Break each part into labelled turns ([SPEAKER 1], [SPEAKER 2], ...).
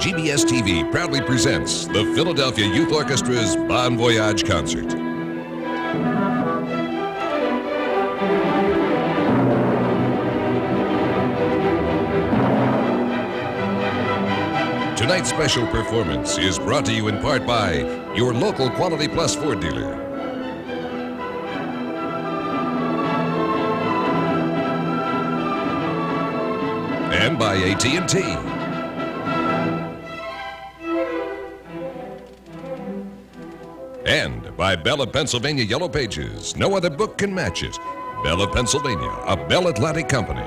[SPEAKER 1] WGBS TV proudly presents the Philadelphia Youth Orchestra's Bon Voyage concert. Tonight's special performance is brought to you in part by your local Quality Plus Ford dealer. And by AT&T. And by Bell of Pennsylvania Yellow Pages. No other book can match it. Bell of Pennsylvania, a Bell Atlantic company.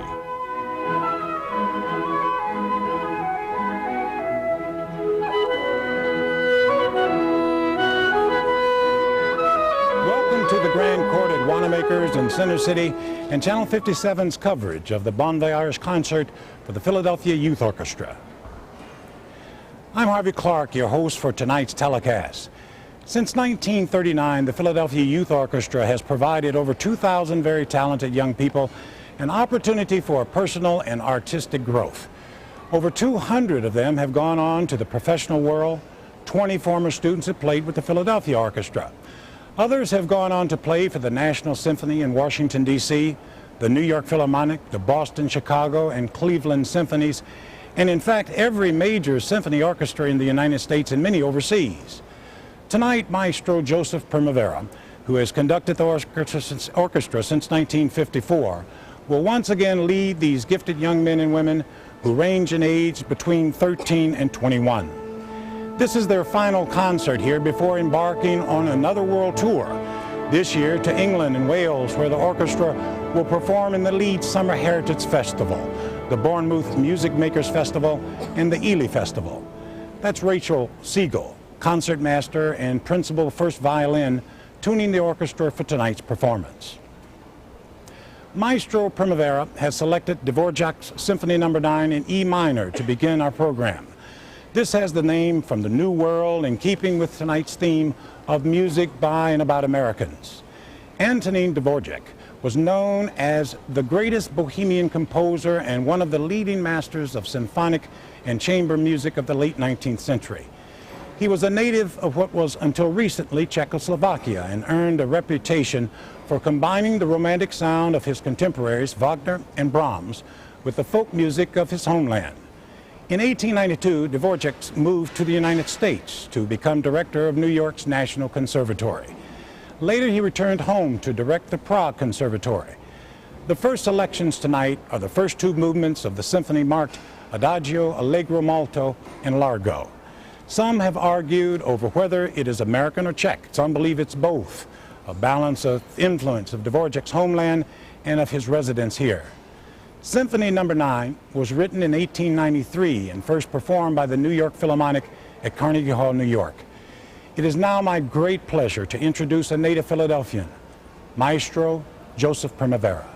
[SPEAKER 2] Welcome to the Grand Court at Wanamakers in Center City and Channel 57's coverage of the Bon Voyage concert for the Philadelphia Youth Orchestra. I'm Harvey Clark, your host for tonight's telecast. Since 1939, the Philadelphia Youth Orchestra has provided over 2,000 very talented young people an opportunity for personal and artistic growth. Over 200 of them have gone on to the professional world. 20 former students have played with the Philadelphia Orchestra. Others have gone on to play for the National Symphony in Washington, D.C., the New York Philharmonic, the Boston, Chicago, and Cleveland Symphonies, and in fact, every major symphony orchestra in the United States and many overseas. Tonight, Maestro Joseph Primavera, who has conducted the orchestra since 1954, will once again lead these gifted young men and women who range in age between 13 and 21. This is their final concert here before embarking on another world tour, this year to England and Wales, where the orchestra will perform in the Leeds Summer Heritage Festival, the Bournemouth Music Makers Festival, and the Ely Festival. That's Rachel Siegel, concertmaster and principal first violin, tuning the orchestra for tonight's performance. Maestro Primavera has selected Dvorak's Symphony No. 9 in E minor to begin our program. This has the name from the New World, in keeping with tonight's theme of music by and about Americans. Antonin Dvorak was known as the greatest Bohemian composer and one of the leading masters of symphonic and chamber music of the late 19th century. He was a native of what was until recently Czechoslovakia and earned a reputation for combining the romantic sound of his contemporaries Wagner and Brahms with the folk music of his homeland. In 1892, Dvorak moved to the United States to become director of New York's National Conservatory. Later, he returned home to direct the Prague Conservatory. The first selections tonight are the first two movements of the symphony marked Adagio, Allegro molto, and Largo. Some have argued over whether it is American or Czech. Some believe it's both, a balance of influence of Dvorak's homeland and of his residence here. Symphony No. 9 was written in 1893 and first performed by the New York Philharmonic at Carnegie Hall, New York. It is now my great pleasure to introduce a native Philadelphian, Maestro Joseph Primavera.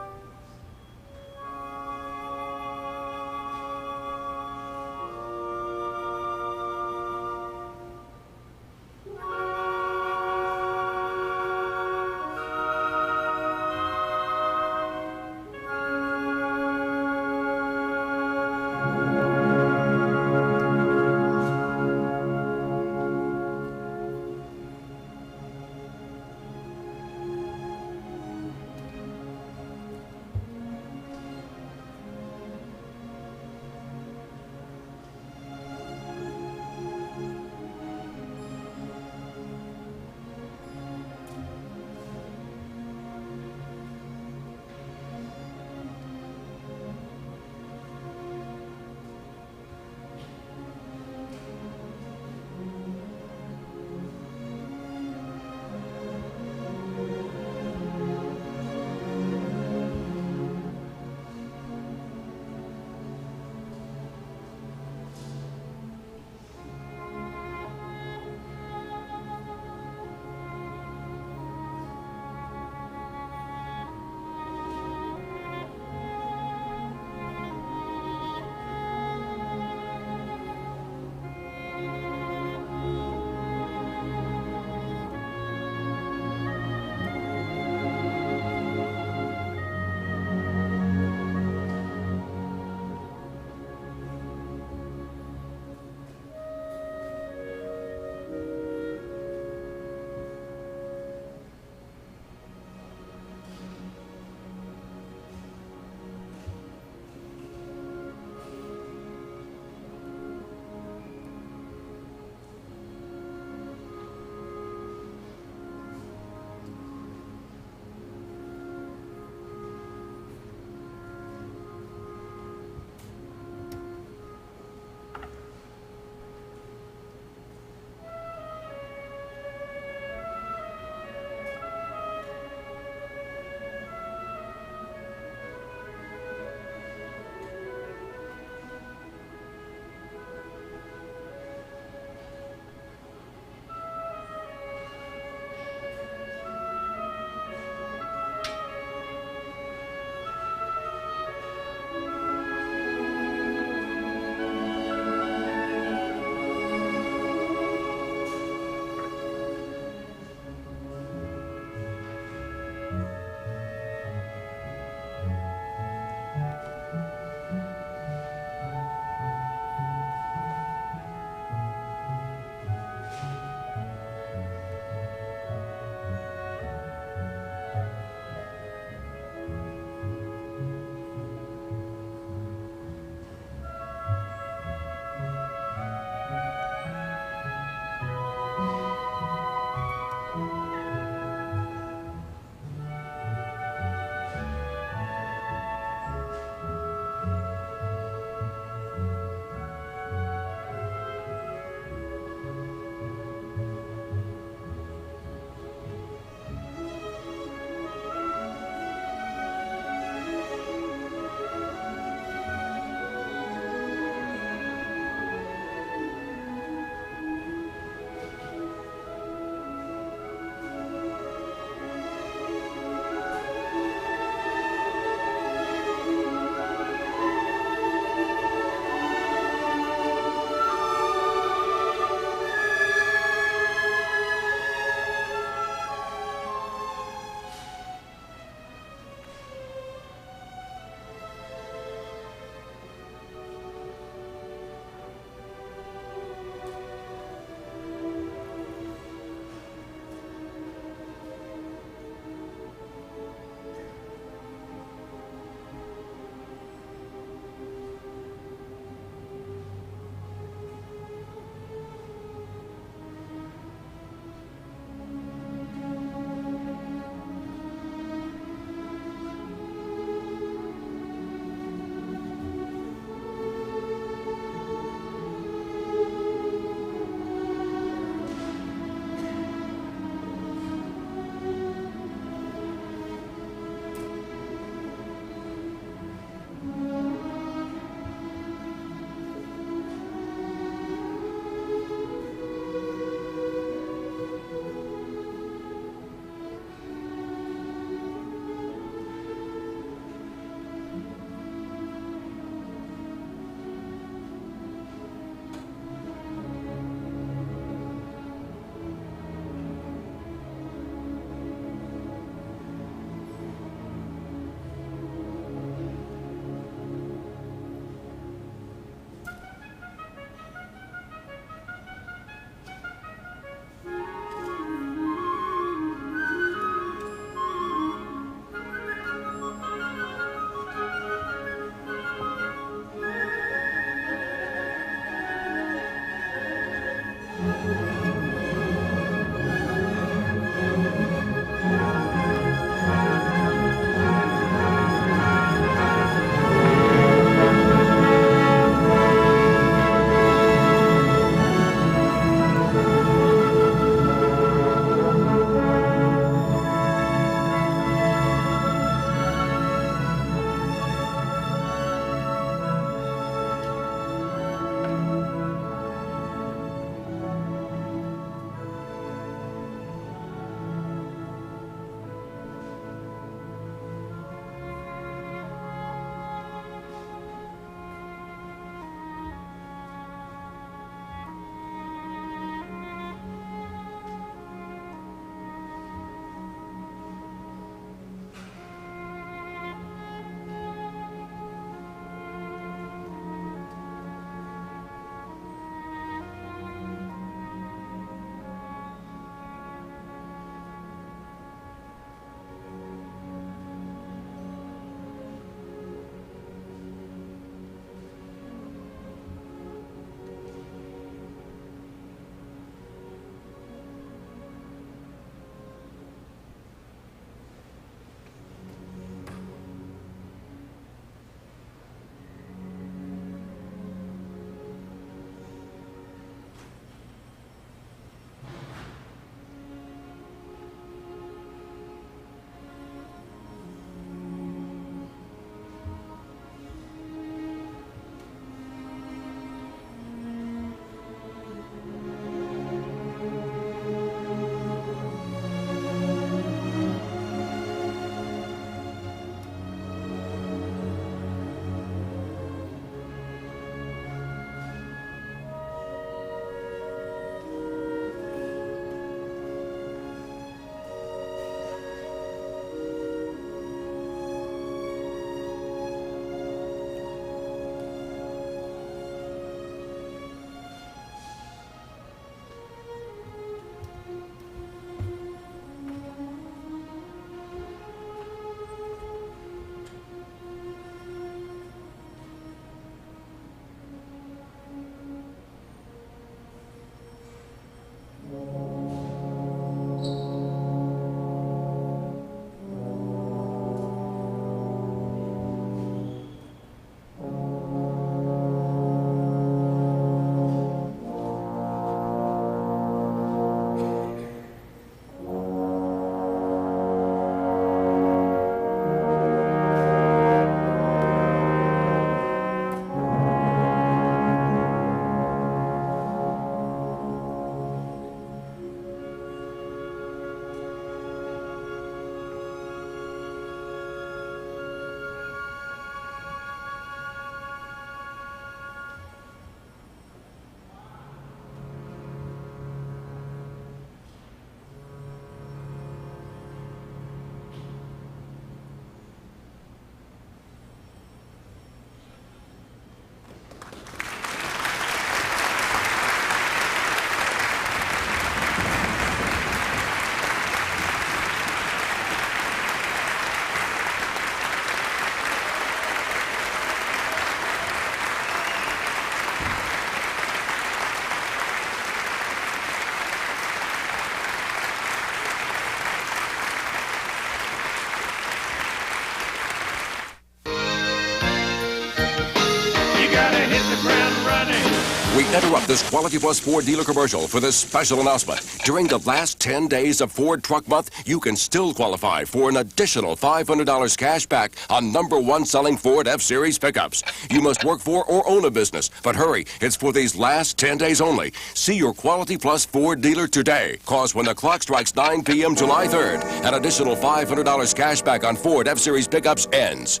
[SPEAKER 3] We interrupt this Quality Plus Ford dealer commercial for this special announcement. During the last 10 days of Ford Truck Month, you can still qualify for an additional $500 cash back on #1 selling Ford F-Series pickups. You must work for or own a business, but hurry, it's for these last 10 days only. See your Quality Plus Ford dealer today, cause when the clock strikes 9 p.m. July 3rd, an additional $500 cash back on Ford F-Series pickups ends.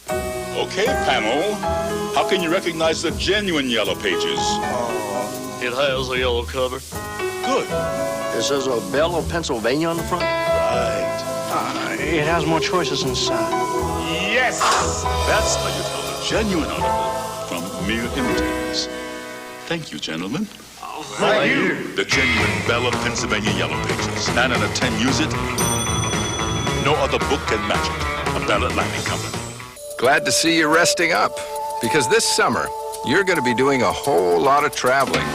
[SPEAKER 4] Okay, panel. How can you recognize the genuine Yellow Pages?
[SPEAKER 5] It has a yellow cover.
[SPEAKER 4] Good.
[SPEAKER 5] It says a Belle of Pennsylvania on the front.
[SPEAKER 4] Right.
[SPEAKER 5] It has more choices inside.
[SPEAKER 4] Yes! That's how you tell a genuine article from mere imitators. Thank you, gentlemen.
[SPEAKER 5] Thank you.
[SPEAKER 4] The genuine Belle of Pennsylvania Yellow Pages. 9 out of 10 use it. No other book can match it. A Bell Atlantic company.
[SPEAKER 6] Glad to see you resting up, because this summer, you're going to be doing a whole lot of traveling.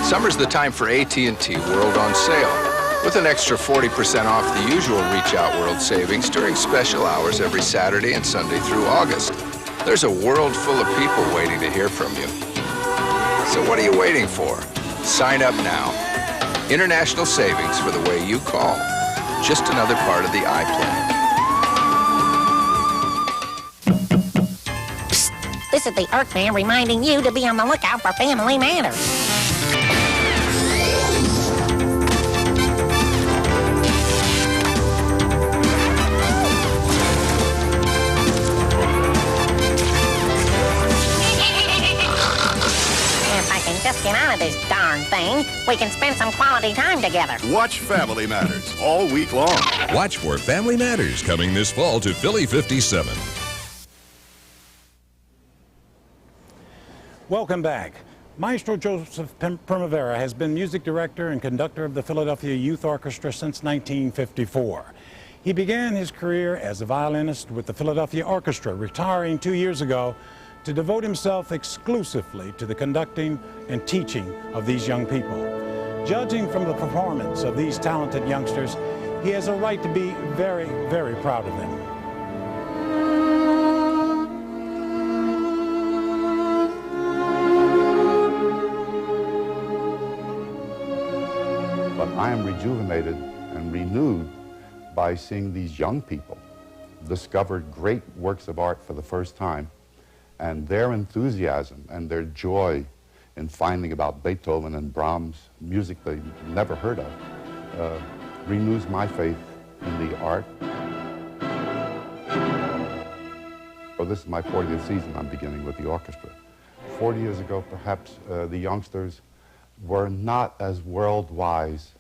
[SPEAKER 6] Summer's the time for AT&T World on sale, with an extra 40% off the usual Reach Out World savings during special hours every Saturday and Sunday through August. There's a world full of people waiting to hear from you. So what are you waiting for? Sign up now. International savings for the way you call. Just another part of the iPlan.
[SPEAKER 7] This is the Earthman reminding you to be on the lookout for Family Matters. If I can just get out of this darn thing, we can spend some quality time together.
[SPEAKER 8] Watch Family Matters all week long.
[SPEAKER 1] Watch for Family Matters coming this fall to Philly 57.
[SPEAKER 2] Welcome back. Maestro Joseph Primavera has been music director and conductor of the Philadelphia Youth Orchestra since 1954. He began his career as a violinist with the Philadelphia Orchestra, retiring 2 years ago to devote himself exclusively to the conducting and teaching of these young people. Judging from the performance of these talented youngsters, he has a right to be very, very proud of them.
[SPEAKER 9] But I am rejuvenated and renewed by seeing these young people discover great works of art for the first time, and their enthusiasm and their joy in finding about Beethoven and Brahms, music they never heard of, renews my faith in the art. Well, this is my 40th season I'm beginning with the orchestra. 40 years ago, perhaps, the youngsters were not as world-wise,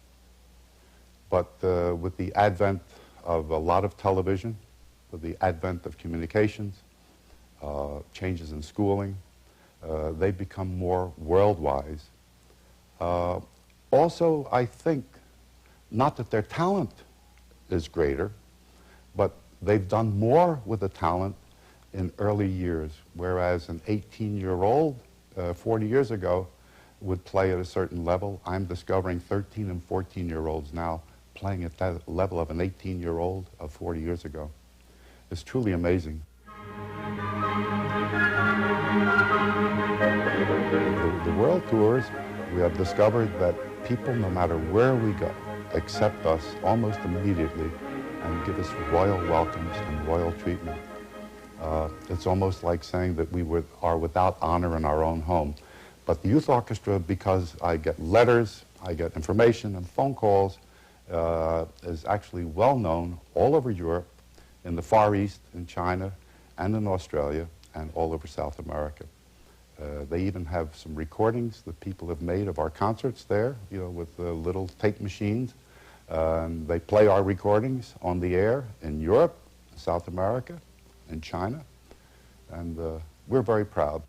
[SPEAKER 9] but with the advent of a lot of television, with the advent of communications, changes in schooling, they've become more world-wise. Also, I think, not that their talent is greater, but they've done more with the talent in early years, whereas an 18-year-old 40 years ago would play at a certain level. I'm discovering 13 and 14-year-olds now playing at that level of an 18-year-old of 40 years ago. It's truly amazing. The world tours, we have discovered that people, no matter where we go, accept us almost immediately and give us royal welcomes and royal treatment. It's almost like saying that we are without honor in our own home. But the youth orchestra, because I get letters, I get information and phone calls, is actually well known all over Europe, in the Far East, in China, and in Australia, and all over South America. They even have some recordings that people have made of our concerts there, you know, with the little tape machines. They play our recordings on the air in Europe, South America, and China, and we're very proud.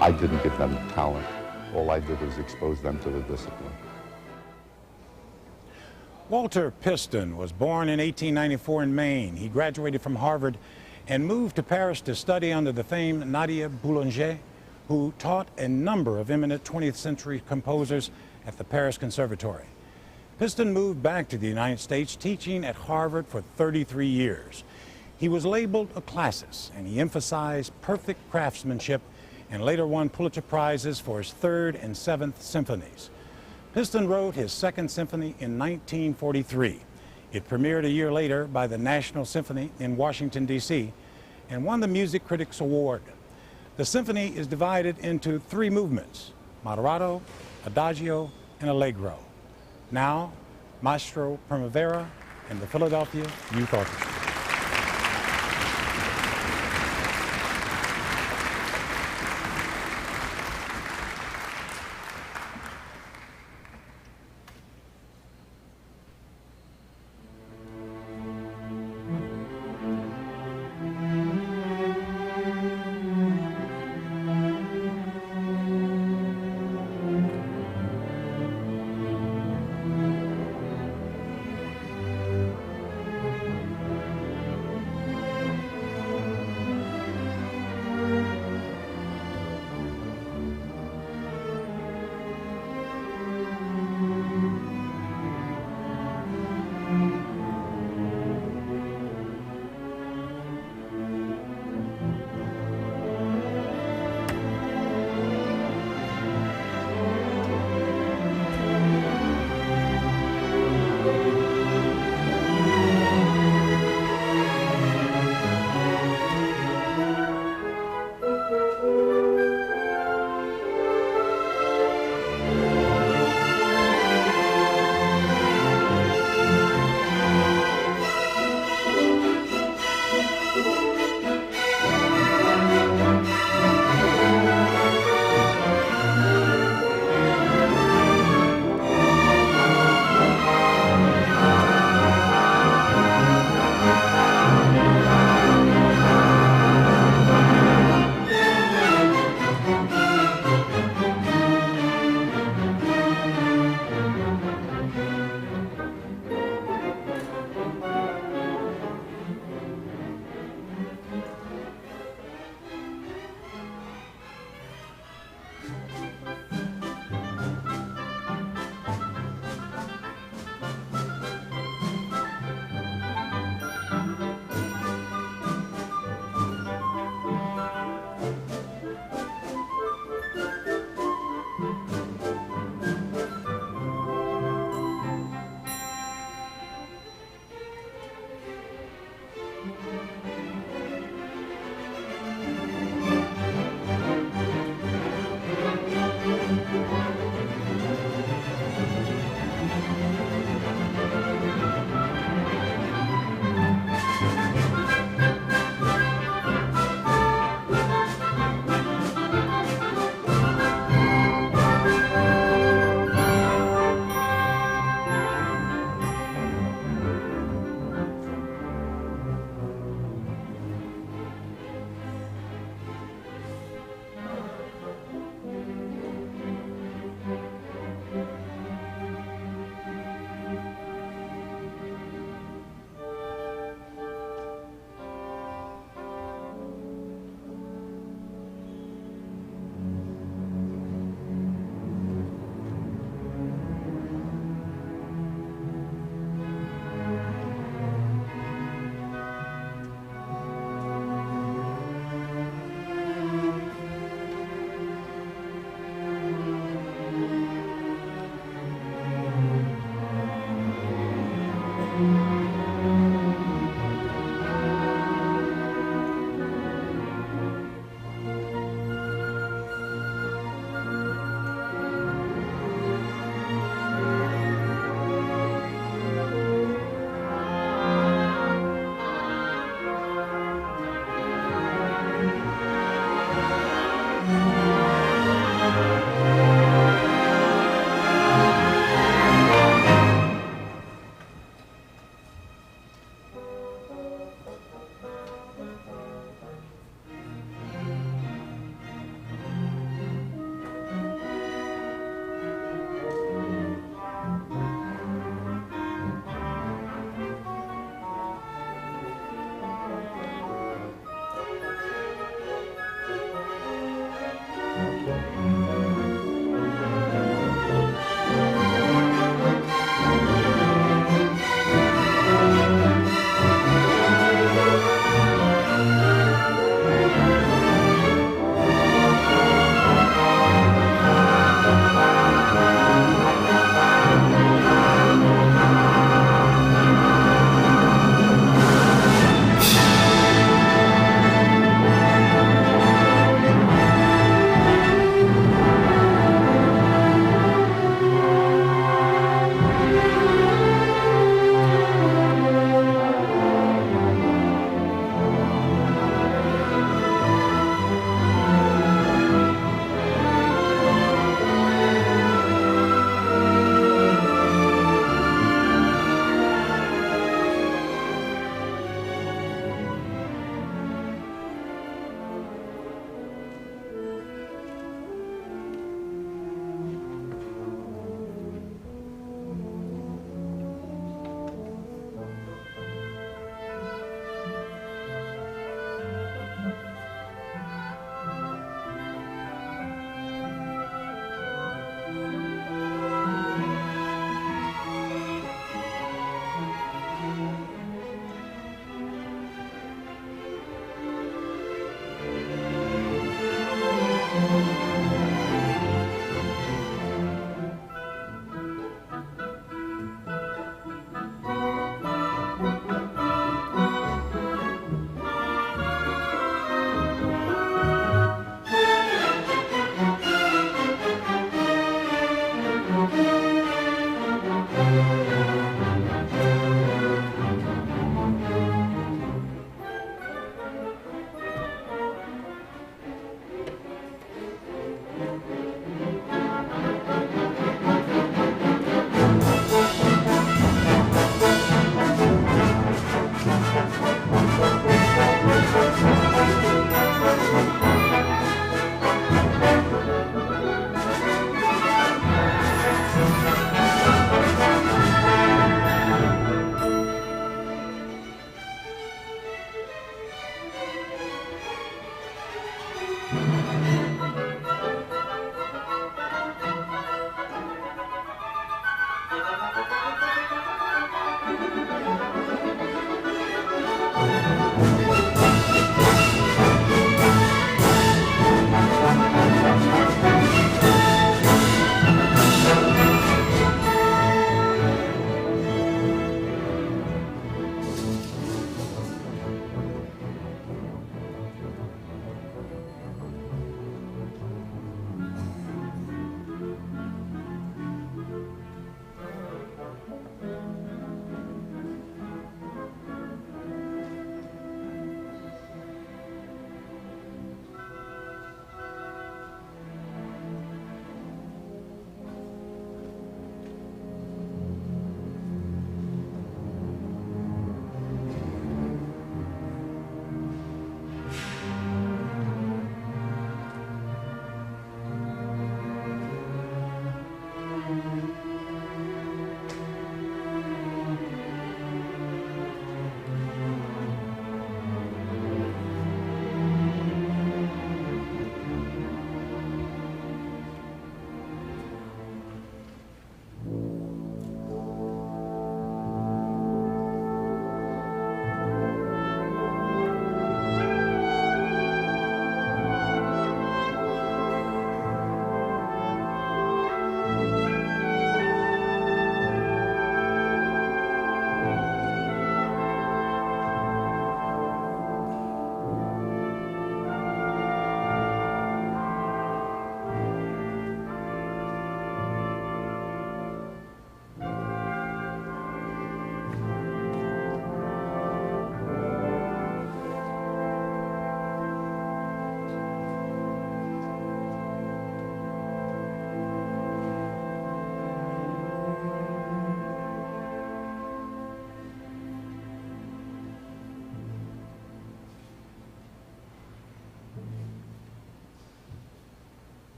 [SPEAKER 9] I didn't give them talent. All I did was expose them to the discipline.
[SPEAKER 2] Walter Piston was born in 1894 in Maine. He graduated from Harvard and moved to Paris to study under the famed Nadia Boulanger, who taught a number of eminent 20th century composers at the Paris Conservatory. Piston moved back to the United States, teaching at Harvard for 33 years. He was labeled a classicist, and he emphasized perfect craftsmanship and later won Pulitzer Prizes for his Third and Seventh Symphonies. Piston wrote his Second Symphony in 1943. It premiered a year later by the National Symphony in Washington, D.C., and won the Music Critics Award. The symphony is divided into three movements: moderato, adagio, and allegro. Now, Maestro Primavera and the Philadelphia Youth Orchestra.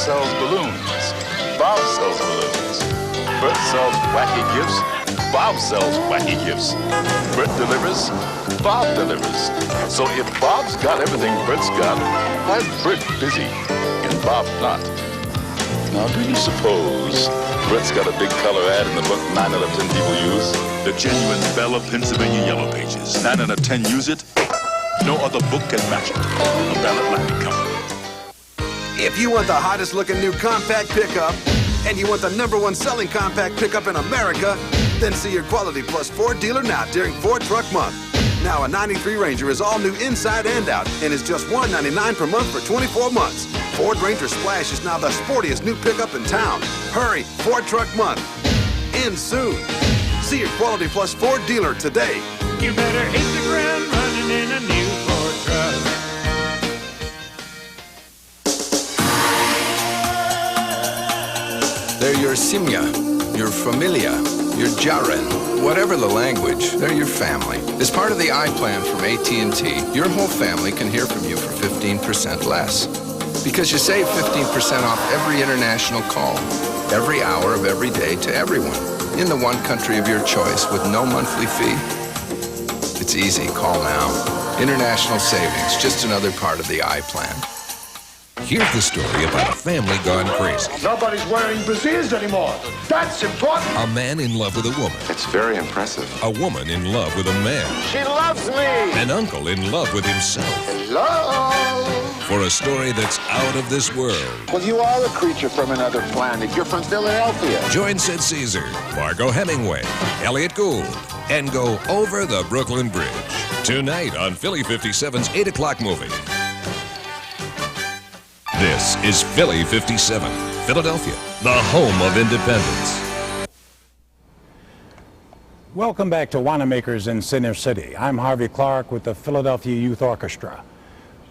[SPEAKER 4] sells balloons. Bob sells balloons. Bert sells wacky gifts. Bob sells wacky gifts. Bert delivers. Bob delivers. So if Bob's got everything Bert's got, why is Bert busy and Bob not? Now, do you suppose Bert's got a big color ad in the book 9 out of 10 people use? The genuine Bella Pennsylvania Yellow Pages. 9 out of 10 use it. No other book can match it. A Ballet Company.
[SPEAKER 10] If you want the hottest looking new compact pickup, and you want the #1 selling compact pickup in America, then see your Quality Plus Ford dealer now during Ford Truck Month. Now a 93 Ranger is all new inside and out and is just $199 per month for 24 months. Ford Ranger Splash is now the sportiest new pickup in town. Hurry, Ford Truck Month ends soon. See your Quality Plus Ford dealer today.
[SPEAKER 11] You better hit the ground running in a new Ford truck.
[SPEAKER 6] They're your simya, your familia, your jaren. Whatever the language, they're your family. As part of the iPlan from AT&T, your whole family can hear from you for 15% less. Because you save 15% off every international call, every hour of every day to everyone, in the one country of your choice with no monthly fee. It's easy. Call now. International savings, just another part of the iPlan.
[SPEAKER 1] Here's the story about a family gone crazy.
[SPEAKER 12] Nobody's wearing brassieres anymore. That's important.
[SPEAKER 1] A man in love with a woman.
[SPEAKER 9] It's very impressive.
[SPEAKER 1] A woman in love with a man.
[SPEAKER 12] She loves me.
[SPEAKER 1] An uncle in love with himself.
[SPEAKER 12] Hello.
[SPEAKER 1] For a story that's out of this world.
[SPEAKER 12] Well, you are a creature from another planet. You're from Philadelphia.
[SPEAKER 1] Join Sid Caesar, Margot Hemingway, Elliot Gould, and go over the Brooklyn Bridge. Tonight on Philly 57's 8 o'clock movie. This is Philly 57, Philadelphia, the home of independence.
[SPEAKER 2] Welcome back to Wanamakers in Center City. I'm Harvey Clark with the Philadelphia Youth Orchestra.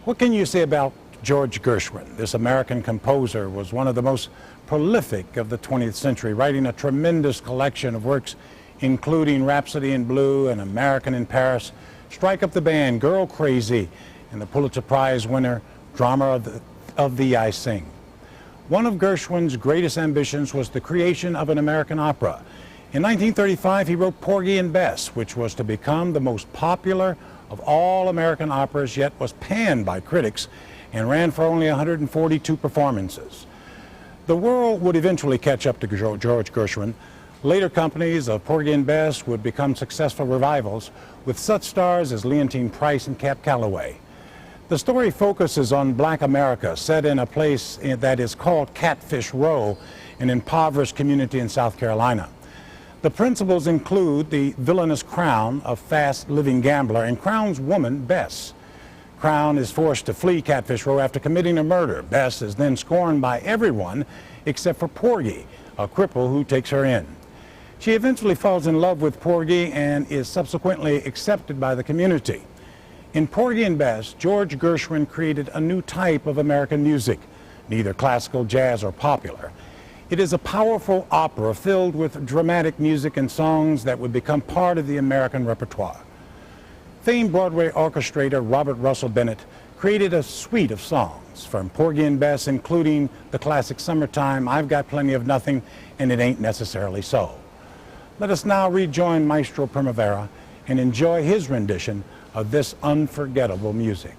[SPEAKER 2] What can you say about George Gershwin? This American composer was one of the most prolific of the 20th century, writing a tremendous collection of works, including Rhapsody in Blue and American in Paris, Strike Up the Band, Girl Crazy, and the Pulitzer Prize winner, Drama of the I Sing. One of Gershwin's greatest ambitions was the creation of an American opera. In 1935, he wrote Porgy and Bess, which was to become the most popular of all American operas, yet was panned by critics and ran for only 142 performances. The world would eventually catch up to George Gershwin. Later companies of Porgy and Bess would become successful revivals with such stars as Leontine Price and Cap Calloway. The story focuses on Black America, set in a place that is called Catfish Row, an impoverished community in South Carolina. The principals include the villainous Crown, a fast-living gambler, and Crown's woman, Bess. Crown is forced to flee Catfish Row after committing a murder. Bess is then scorned by everyone except for Porgy, a cripple who takes her in. She eventually falls in love with Porgy and is subsequently accepted by the community. In Porgy and Bess, George Gershwin created a new type of American music, neither classical, jazz, or popular. It is a powerful opera filled with dramatic music and songs that would become part of the American repertoire. Famed Broadway orchestrator Robert Russell Bennett created a suite of songs from Porgy and Bess, including the classic Summertime, I've Got Plenty of Nothing, and It Ain't Necessarily So. Let us now rejoin Maestro Primavera and enjoy his rendition of this unforgettable music.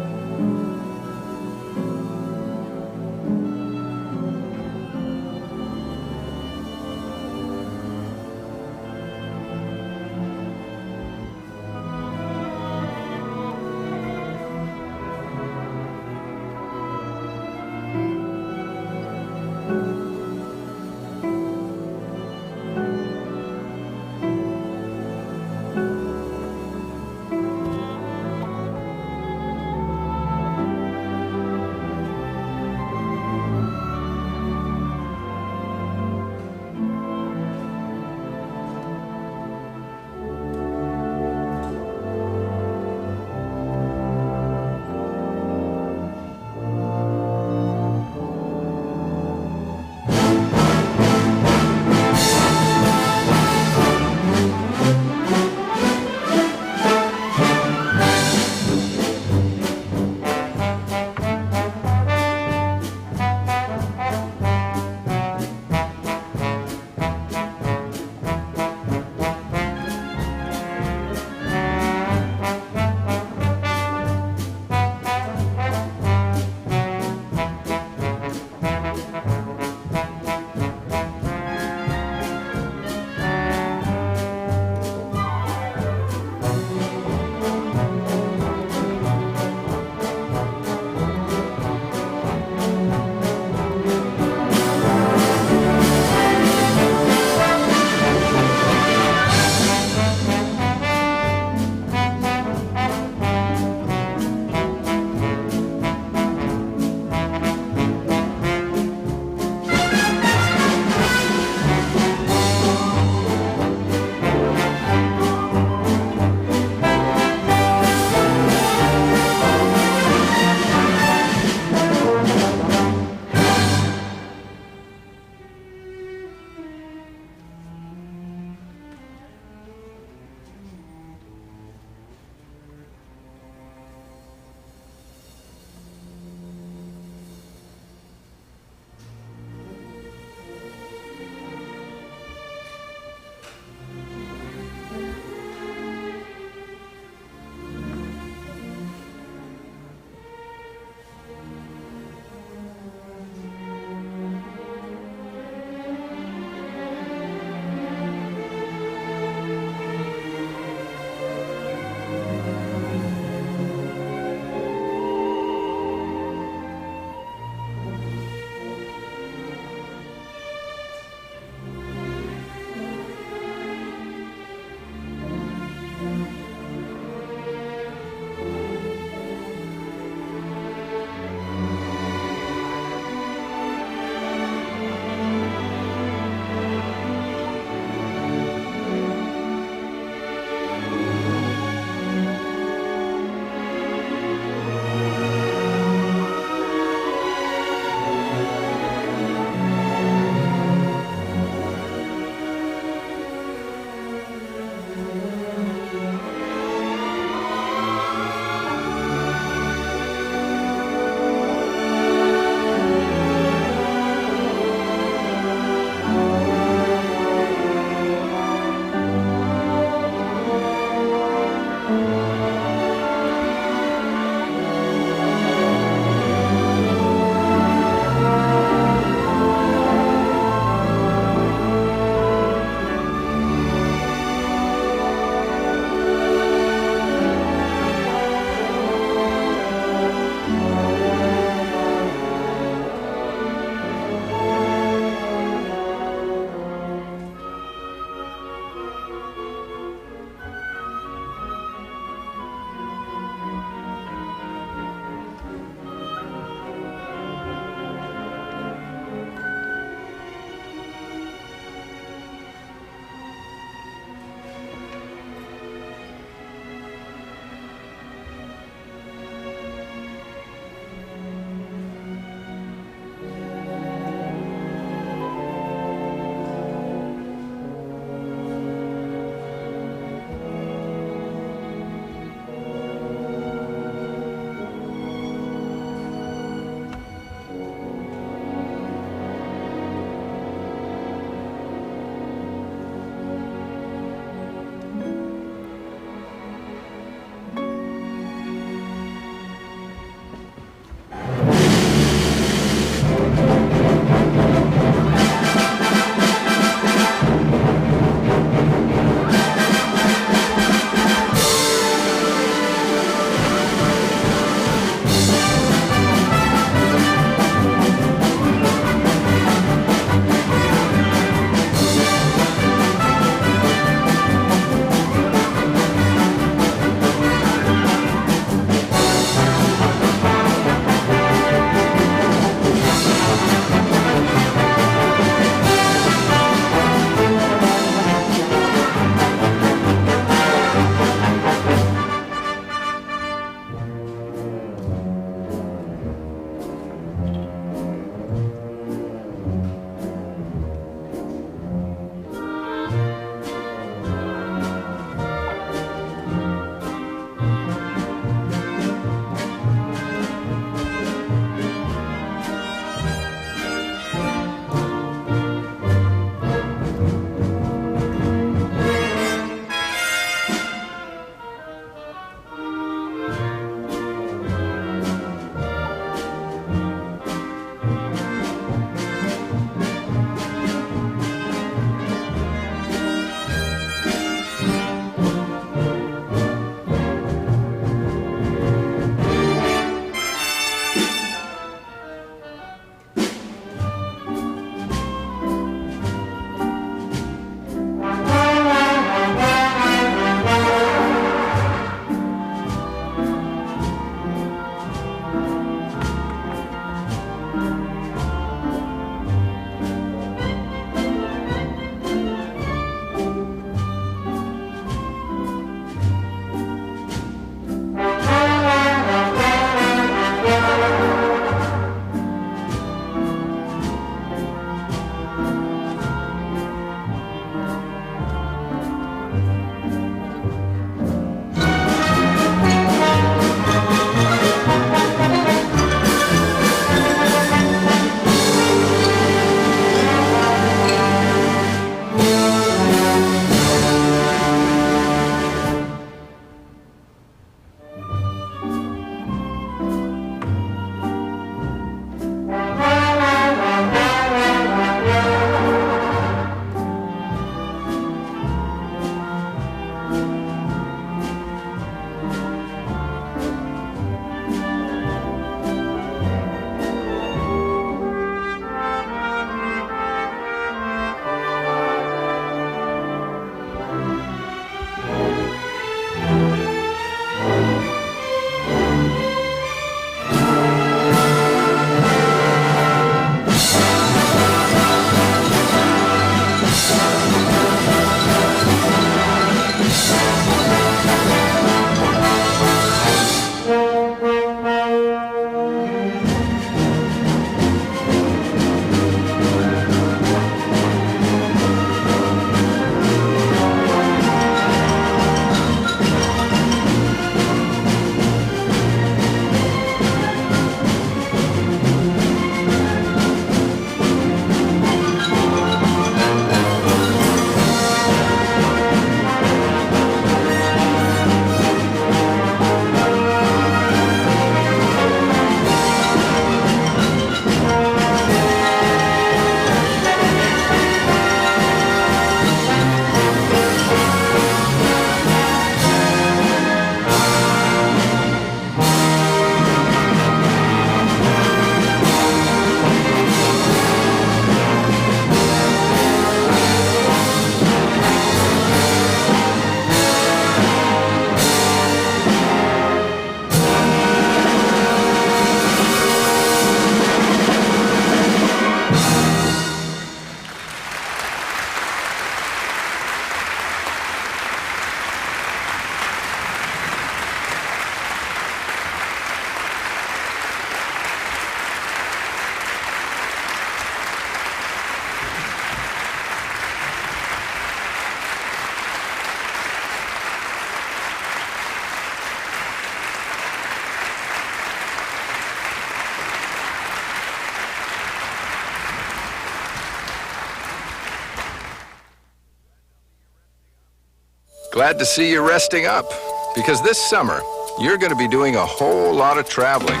[SPEAKER 6] Glad to see you resting up, because this summer, you're going to be doing a whole lot of traveling.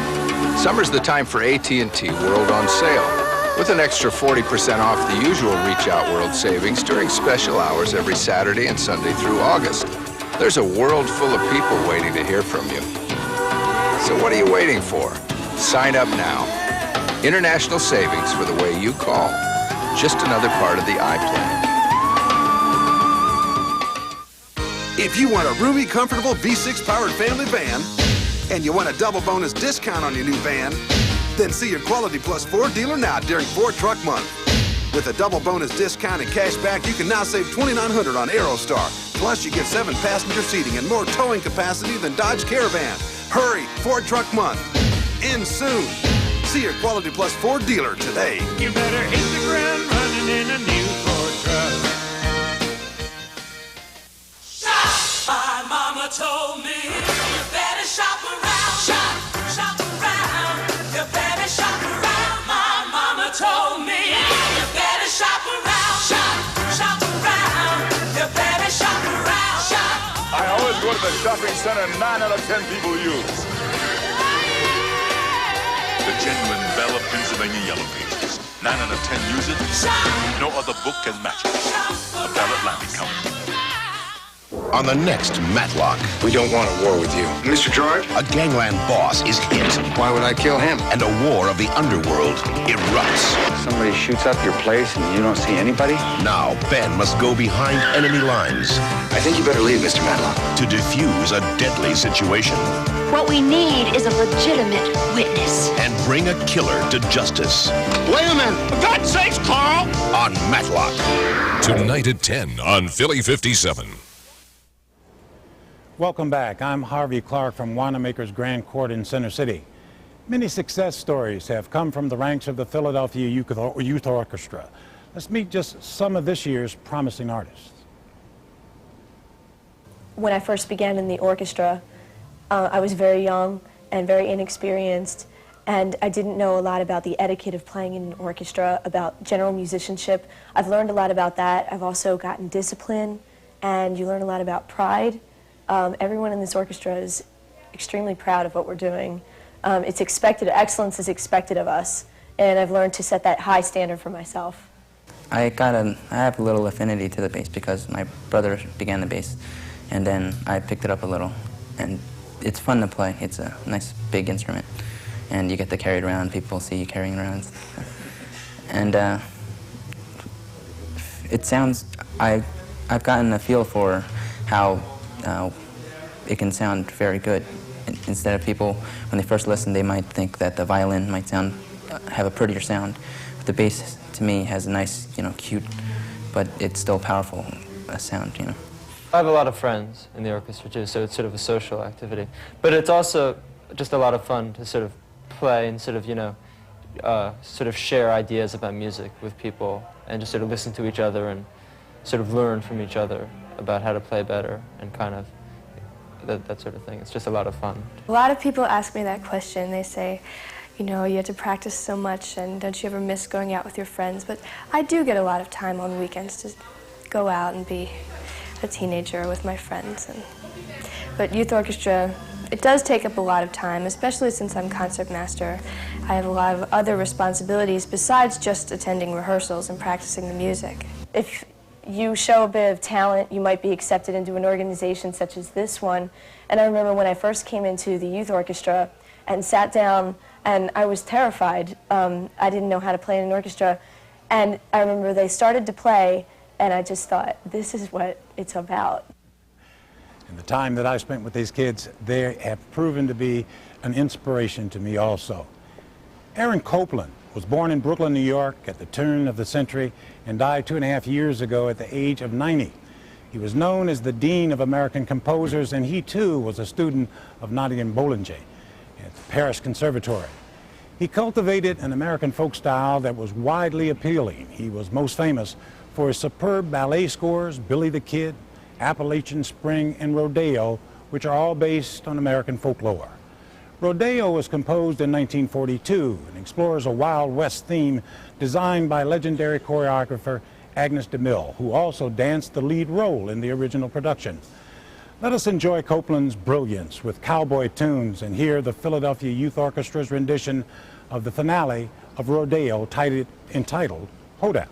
[SPEAKER 6] Summer's the time for AT&T World on sale, with an extra 40% off the usual Reach Out World savings during special hours every Saturday and Sunday through August. There's a world full of people waiting to hear from you. So what are you waiting for? Sign up now. International savings for the way you call. Just another part of the iPlan.
[SPEAKER 10] If you want a roomy, comfortable V6 powered family van, and you want a double bonus discount on your new van, then see your Quality Plus Ford dealer now during Ford Truck Month. With a double bonus discount and cash back, you can now save $2,900 on Aerostar. Plus, you get 7 passenger seating and more towing capacity than Dodge Caravan. Hurry, Ford Truck Month. Ends soon. See your Quality Plus Ford dealer today.
[SPEAKER 11] You better hit the ground running in a new Ford truck.
[SPEAKER 13] My mama told me you better shop around. Shop around. You better shop around. My mama told me you better shop around. Shop around. You better shop around.
[SPEAKER 4] I always go to the shopping center 9 out of 10 people use. The genuine Bell of Pennsylvania Yellow Pages. 9 out of 10 use it. No other book can match it. A Bell Atlantic coming.
[SPEAKER 14] On the next Matlock.
[SPEAKER 6] We don't want a war with you.
[SPEAKER 14] Mr. George? A gangland boss is hit.
[SPEAKER 6] Why would I kill him?
[SPEAKER 14] And a war of the underworld erupts.
[SPEAKER 12] Somebody shoots up your place and you don't see anybody?
[SPEAKER 14] Now, Ben must go behind enemy lines.
[SPEAKER 12] I think you better leave, Mr. Matlock.
[SPEAKER 14] To defuse a deadly situation.
[SPEAKER 15] What we need is a legitimate witness.
[SPEAKER 14] And bring a killer to justice.
[SPEAKER 12] Wait a minute! For God's sakes, Carl!
[SPEAKER 14] On Matlock.
[SPEAKER 1] Tonight at 10 on Philly 57.
[SPEAKER 2] Welcome back. I'm Harvey Clark from Wanamakers Grand Court in Center City. Many success stories have come from the ranks of the Philadelphia Youth Orchestra. Let's meet just some of this year's promising artists.
[SPEAKER 16] When I first began in the orchestra, I was very young and very inexperienced, and I didn't know a lot about the etiquette of playing in an orchestra, about general musicianship. I've learned a lot about that. I've also gotten discipline, and you learn a lot about pride. Everyone in this orchestra is extremely proud of what we're doing. It's expected, excellence is expected of us, and I've learned to set that high standard for myself.
[SPEAKER 17] I have a little affinity to the bass because my brother began the bass, and then I picked it up a little, and it's fun to play. It's a nice big instrument, and you get to carry it around. People see you carrying it around, and it sounds. I've gotten a feel for how it can sound very good. Instead of people, when they first listen, they might think that the violin might have a prettier sound. But the bass, to me, has a nice, cute, but it's still powerful sound,
[SPEAKER 18] I have a lot of friends in the orchestra, too, so it's sort of a social activity. But it's also just a lot of fun to sort of play and sort of, sort of share ideas about music with people and just sort of listen to each other and sort of learn from each other about how to play better and kind of that sort of thing. It's just a lot of fun.
[SPEAKER 19] A lot of people ask me that question. They say, you have to practice so much, and don't you ever miss going out with your friends? But I do get a lot of time on weekends to go out and be a teenager with my friends. But youth orchestra, it does take up a lot of time, especially since I'm concertmaster. I have a lot of other responsibilities besides just attending rehearsals and practicing the music. If you show a bit of talent, you might be accepted into an organization such as this one. And I remember when I first came into the youth orchestra and sat down, and I was terrified. I didn't know how to play in an orchestra. And I remember they started to play, and I just thought, this is what it's about.
[SPEAKER 2] And the time that I spent with these kids, they have proven to be an inspiration to me also. Aaron Copland was born in Brooklyn, New York at the turn of the century and died 2.5 years ago at the age of 90. He was known as the Dean of American Composers, and he too was a student of Nottingham Bollinger at the Paris Conservatory. He cultivated an American folk style that was widely appealing. He was most famous for his superb ballet scores, Billy the Kid, Appalachian Spring, and Rodeo, which are all based on American folklore. Rodeo was composed in 1942 and explores a Wild West theme designed by legendary choreographer Agnes DeMille, who also danced the lead role in the original production. Let us enjoy Copeland's brilliance with cowboy tunes and hear the Philadelphia Youth Orchestra's rendition of the finale of Rodeo entitled Hoedown.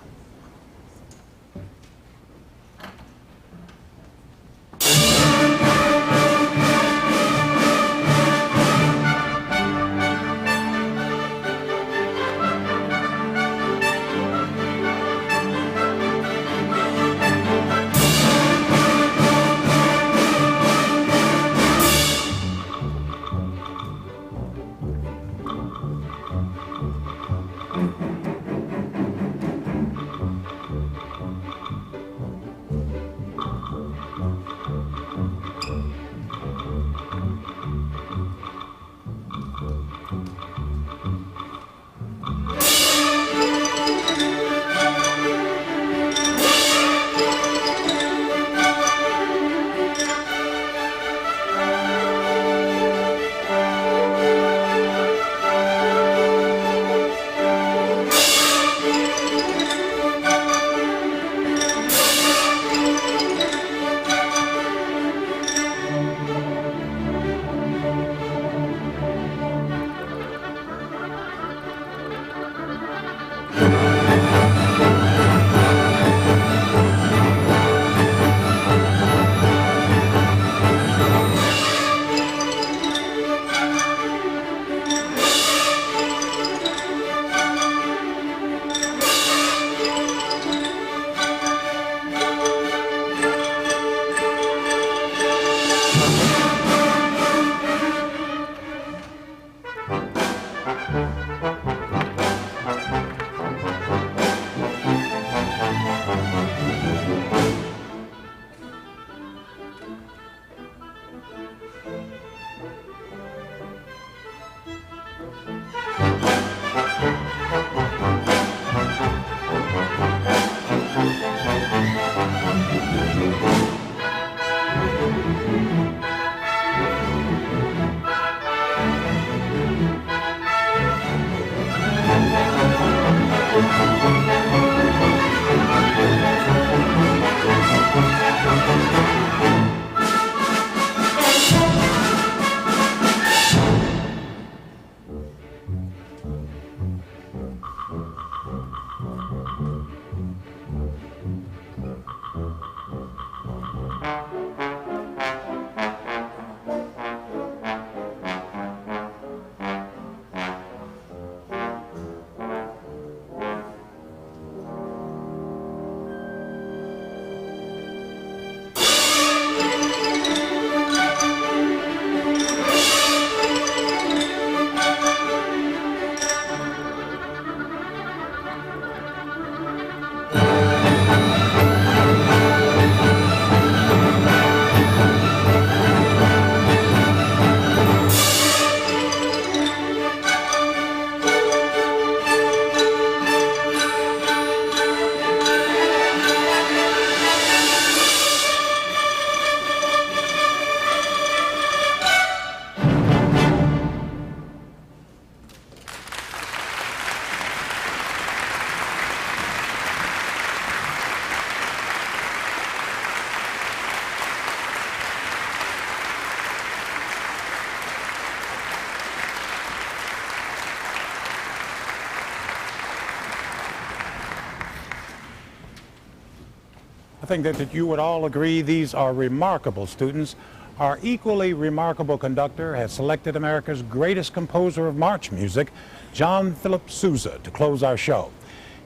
[SPEAKER 2] I think that you would all agree these are remarkable students. Our equally remarkable conductor has selected America's greatest composer of march music, John Philip Sousa, to close our show.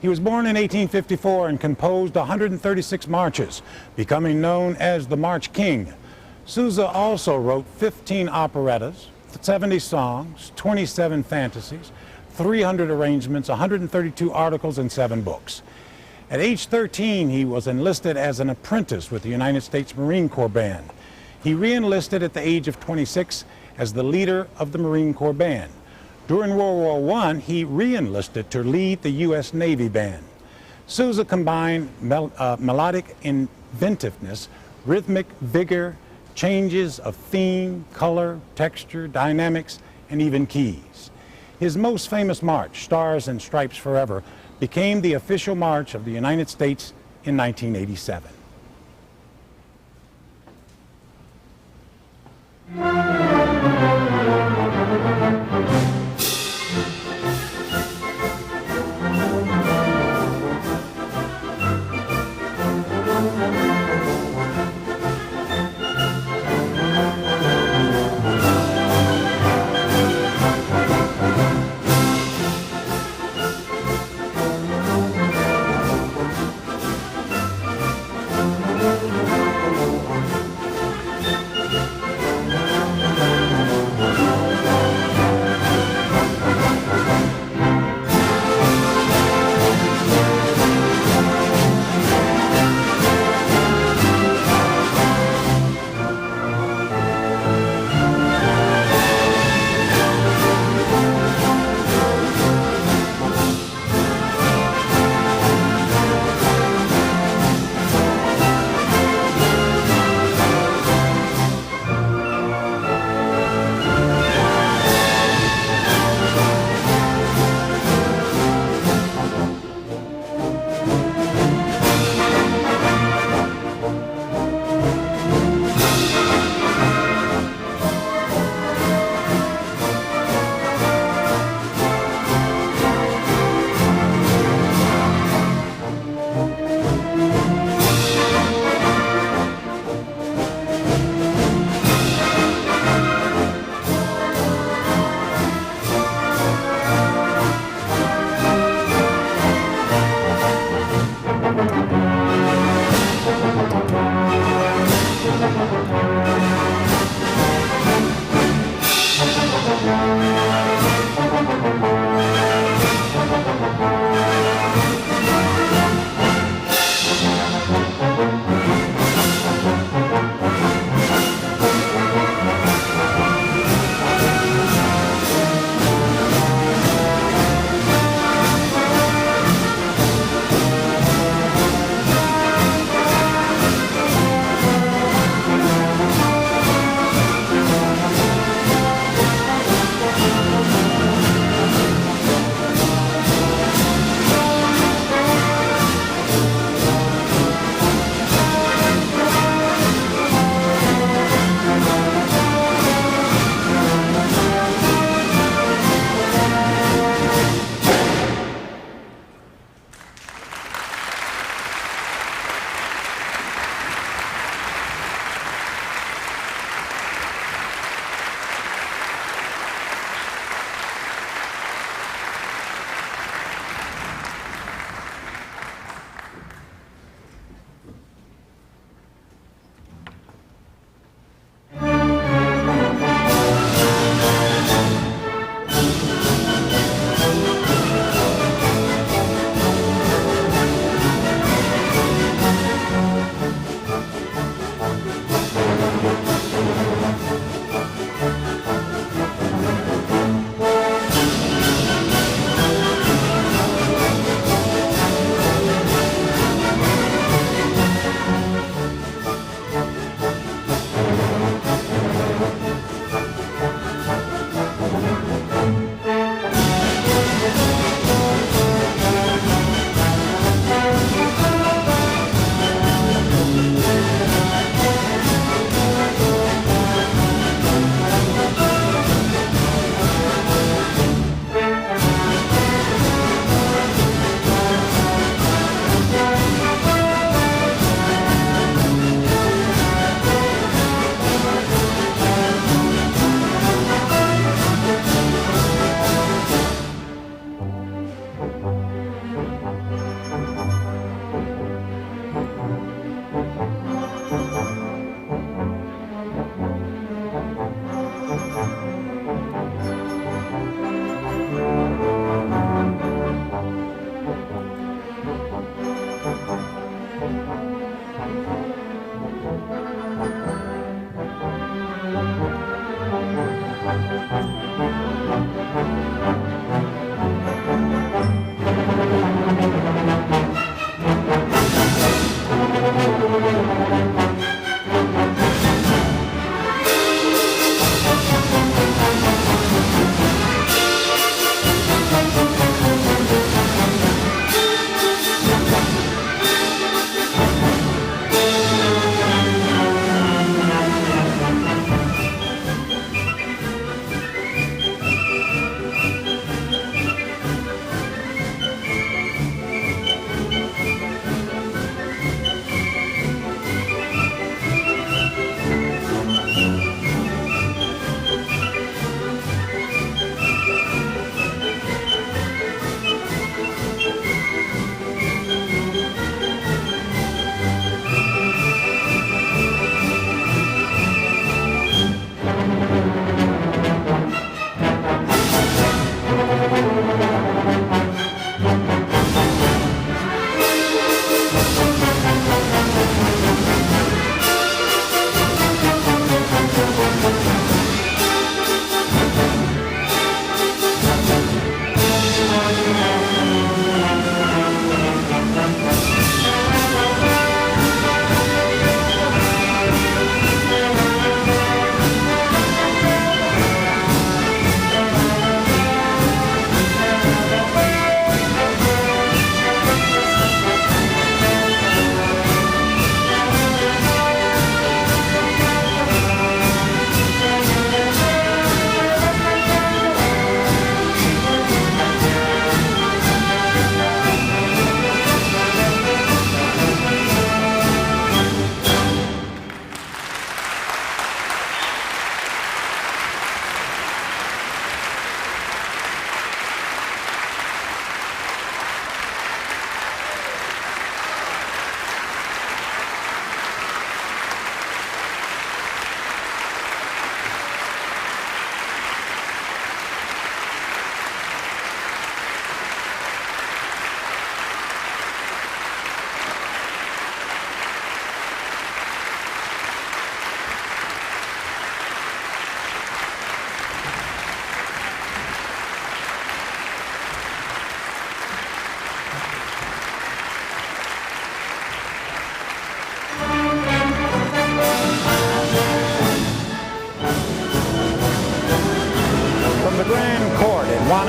[SPEAKER 2] He was born in 1854 and composed 136 marches, becoming known as the March King. Sousa also wrote 15 operettas, 70 songs, 27 fantasies, 300 arrangements, 132 articles, and 7 books. At age 13, he was enlisted as an apprentice with the United States Marine Corps Band. He re-enlisted at the age of 26 as the leader of the Marine Corps Band. During World War I, he re-enlisted to lead the U.S. Navy Band. Sousa combined melodic inventiveness, rhythmic vigor, changes of theme, color, texture, dynamics, and even keys. His most famous march, Stars and Stripes Forever, became the official march of the United States in 1987.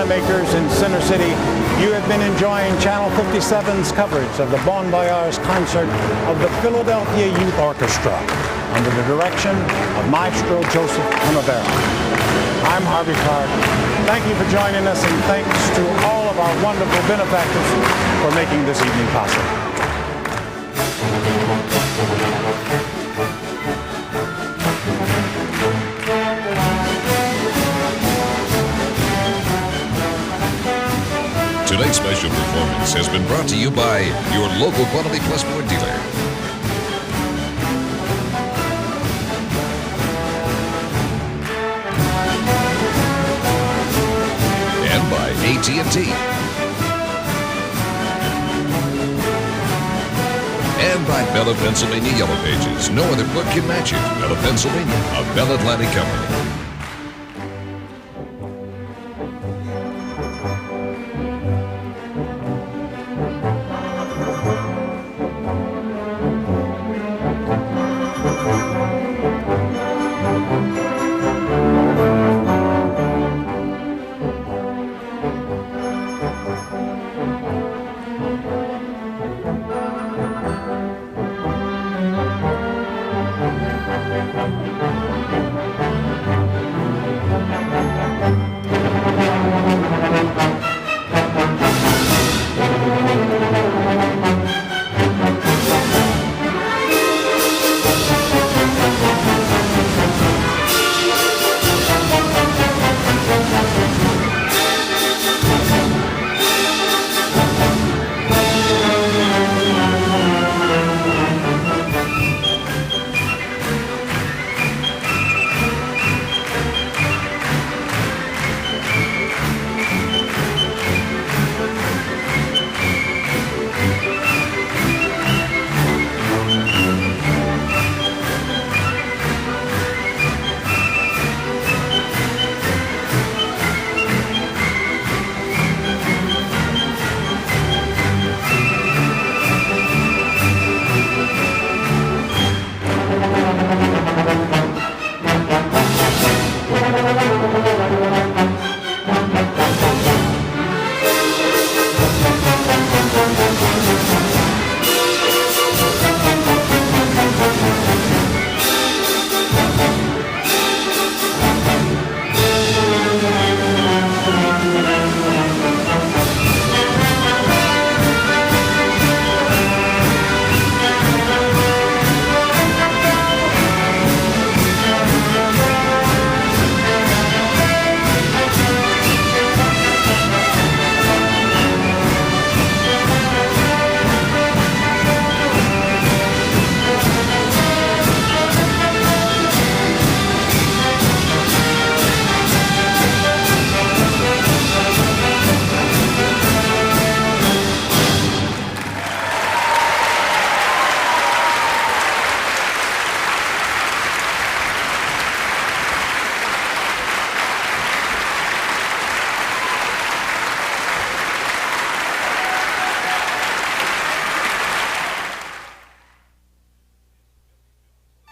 [SPEAKER 2] Wanamakers in Center City. You have been enjoying Channel 57's coverage of the Bon Voyage concert of the Philadelphia Youth Orchestra under the direction of Maestro Joseph Primavera. I'm Harvey Clark. Thank you for joining us, and thanks to all of our wonderful benefactors for making this evening possible.
[SPEAKER 1] Tonight's special performance has been brought to you by your local Quality Plus board dealer. And by AT&T. And by Bell of Pennsylvania Yellow Pages. No other book can match it. Bell of Pennsylvania, a Bell Atlantic company.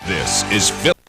[SPEAKER 1] This is Phil.